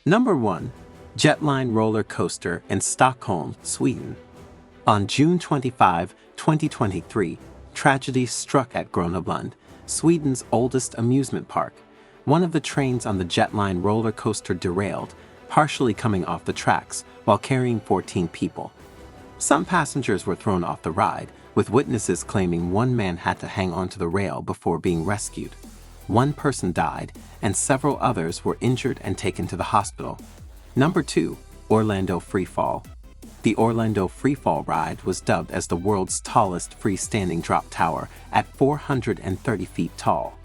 Number 1. Jetline roller coaster in Stockholm, Sweden. On June 25, 2023, tragedy struck at Gröna Sweden's oldest amusement park. One of the trains on the Jetline roller coaster derailed, partially coming off the tracks while carrying 14 people. Some passengers were thrown off the ride, with witnesses claiming one man had to hang onto the rail before being rescued. One person died, and several others were injured and taken to the hospital. Number 2. Orlando Freefall. The Orlando Freefall ride was dubbed as the world's tallest freestanding drop tower at 430 feet tall.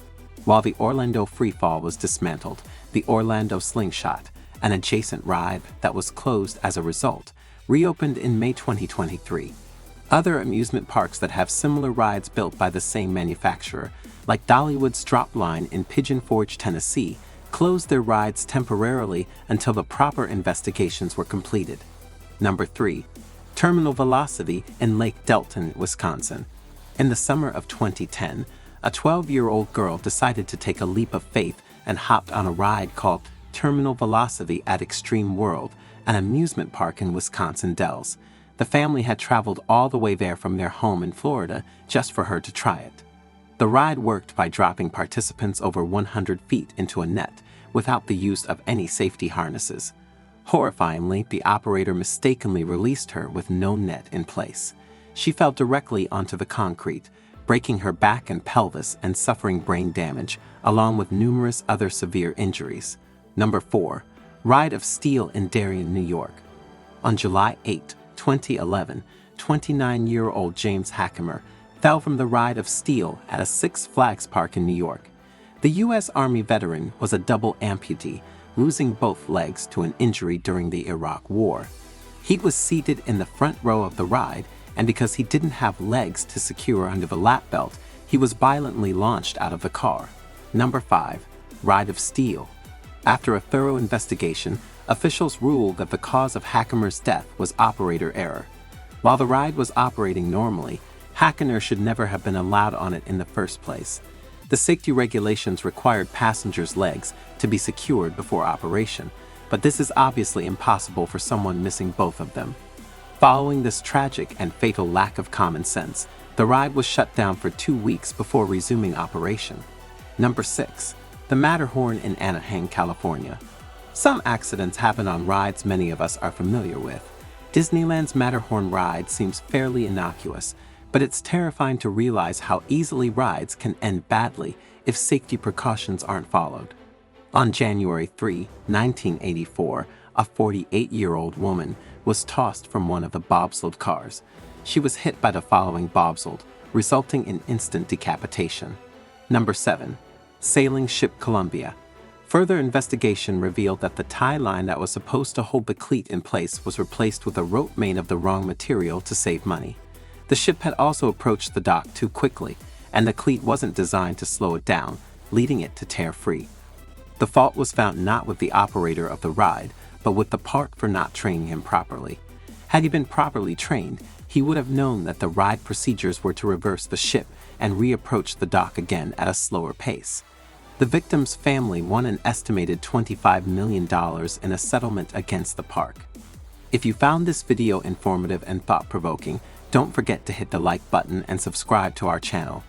While the Orlando Freefall was dismantled, the Orlando Slingshot, an adjacent ride that was closed as a result, reopened in May 2023. Other amusement parks that have similar rides built by the same manufacturer, like Dollywood's Drop Line in Pigeon Forge, Tennessee, closed their rides temporarily until the proper investigations were completed. Number 3. Terminal Velocity in Lake Delton, Wisconsin. In the summer of 2010, a 12-year-old girl decided to take a leap of faith and hopped on a ride called Terminal Velocity at Extreme World, an amusement park in Wisconsin Dells. The family had traveled all the way there from their home in Florida just for her to try it. The ride worked by dropping participants over 100 feet into a net without the use of any safety harnesses. Horrifyingly, the operator mistakenly released her with no net in place. She fell directly onto the concrete, breaking her back and pelvis and suffering brain damage, along with numerous other severe injuries. Number 4. Ride of Steel in Darien, New York. On July 8, 2011, 29-year-old James Hackemer fell from the Ride of Steel at a Six Flags park in New York. The U.S. Army veteran was a double amputee, losing both legs to an injury during the Iraq War. He was seated in the front row of the ride, and because he didn't have legs to secure under the lap belt, he was violently launched out of the car. Number 5. Ride of Steel. After a thorough investigation, officials ruled that the cause of Hackemer's death was operator error. While the ride was operating normally, Hackemer should never have been allowed on it in the first place. The safety regulations required passengers' legs to be secured before operation, but this is obviously impossible for someone missing both of them. Following this tragic and fatal lack of common sense, the ride was shut down for 2 weeks before resuming operation. Number 6. The Matterhorn in Anaheim, California. Some accidents happen on rides many of us are familiar with. Disneyland's Matterhorn ride seems fairly innocuous, but it's terrifying to realize how easily rides can end badly if safety precautions aren't followed. On January 3, 1984, a 48-year-old woman was tossed from one of the bobsled cars. She was hit by the following bobsled, resulting in instant decapitation. Number 7. Sailing ship Columbia. Further investigation revealed that the tie line that was supposed to hold the cleat in place was replaced with a rope made of the wrong material to save money. The ship had also approached the dock too quickly, and the cleat wasn't designed to slow it down, leading it to tear free. The fault was found not with the operator of the ride, but with the park for not training him properly. Had he been properly trained, he would have known that the ride procedures were to reverse the ship and reapproach the dock again at a slower pace. The victim's family won an estimated $25 million in a settlement against the park. If you found this video informative and thought-provoking, don't forget to hit the like button and subscribe to our channel.